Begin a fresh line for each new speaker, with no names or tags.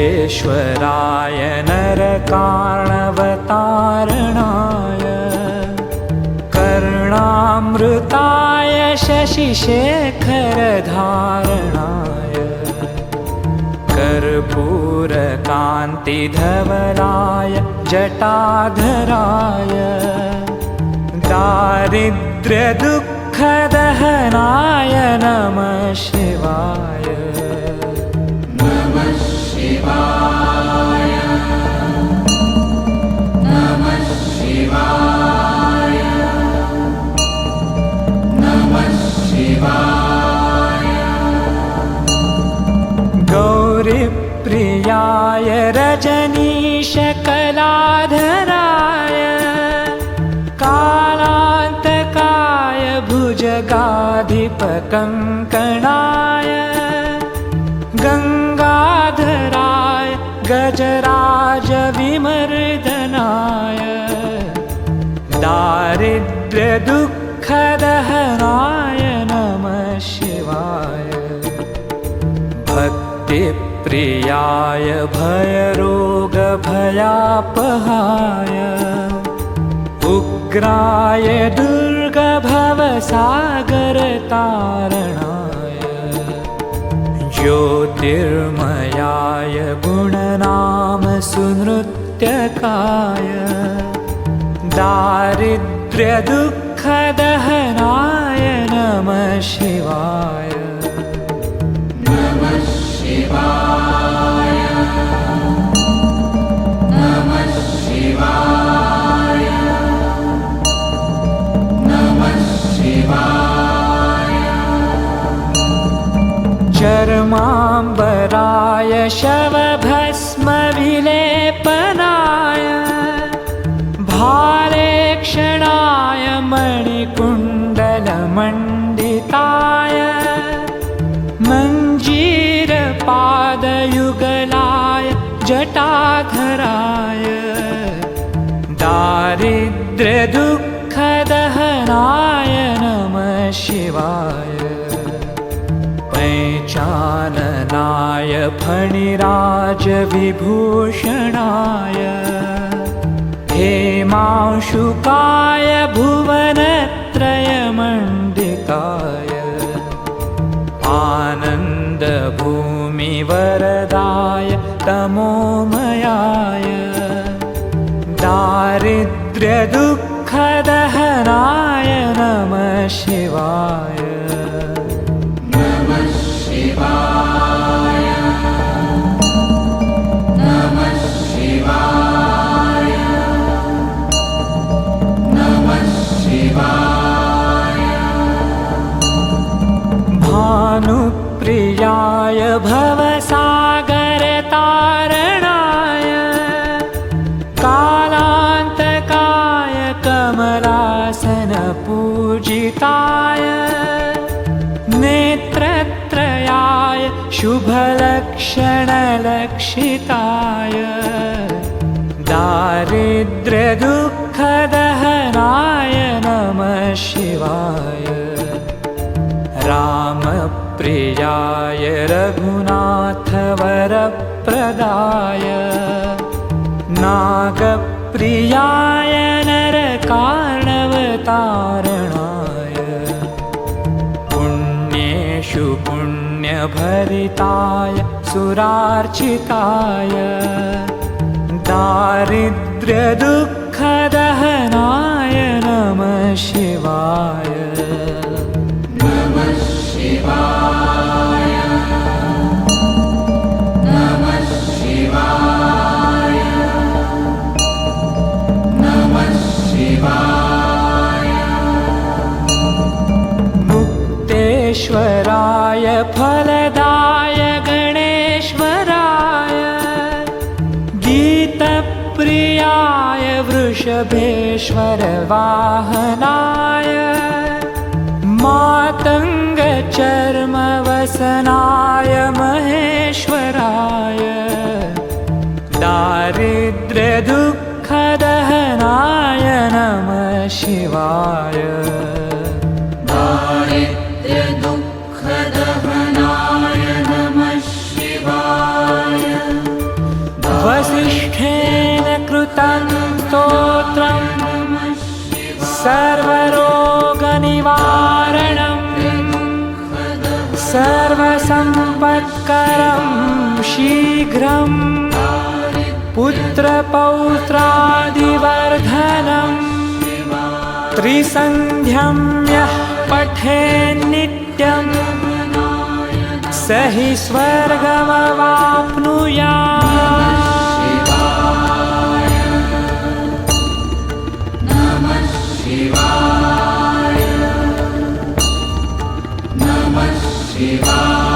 विश्वेश्वराय नरकार्णवतारणाय कर्णामृताय शशिशेखरधारणाय कर्पूरकान्तिधवलाय जटाधराय दारिद्र्यदुःखदहनाय नमः शिवाय।
नमः शिवाय नमः शिवाय नमः शिवाय।
गौरीप्रियाय रजनीशकलाधराय कालान्तकाय भुजगाधिपकङ्कणाय गङ्गाधराय गजराजविमर्दनाय दारिद्र्यदुःखदहनाय नमः शिवाय। भक्तिप्रियाय भयरोगभयापहाय उग्राय दुर्गभवसागरतारणाय ज्योतिर्मयाय गुणनामसुनृत्यकाय दारिद्र्यदुःखदहनाय नमः शिवाय।
नमः शिवाय नमः शिवाय नमः शिवाय।
चर्माम्बराय शवभस्मविलेपनाय भालेक्षणाय मणिकुण्डलमण्डिताय मञ्जीरपादयुगलाय जटाधराय दारिद्र्यदुःखदहनाय नमः शिवाय। पैचाननाय फणिराजविभूषणाय हेमांशुकाय भुवनत्रयमण्डिताय आनन्दभूमिवरदाय तमोमयाय दारिद्र्यदुःखदहनाय नमः शिवाय।
नमः शिवाय नमः शिवाय नमः शिवाय।
भानुप्रियाय भवसागरतारणाय कालान्तकाय कमलासनपूजिताय नेत्रत्रयाय शुभलक्षणलक्षिताय दारिद्र्यदुःखदहनाय नमः शिवाय। रामप्रियाय रघुनाथवरप्रदाय नागप्रियाय नरकार्णवतारणाय पुण्येषु पुण्यभरिताय सुरार्चिताय दारिद्र्यदुःखदहनाय नमः शिवाय।
नमः शिवाय नमः शिवाय नमः शिवाय।
मुक्तेश्वराय फलदाय गणेश्वराय गीतप्रियाय वृषभेश्वर वाहनाय मातङ्ग चर्मवसनाय महेश्वराय दारिद्र्यदुःखदहनाय नमः शिवाय
दारिद्र्यदुःखदहनाय नमः शिवाय
वसिष्ठेन कृतं स्तोत्रम् सर्वरोगनिवारणं सर्वसम्पत्करं शीघ्रं पुत्रपौत्रादिवर्धनं त्रिसन्ध्यं यः पठेन्नित्यं स हि स्वर्गमवाप्नुयात्
शिवाय नमः शिवाय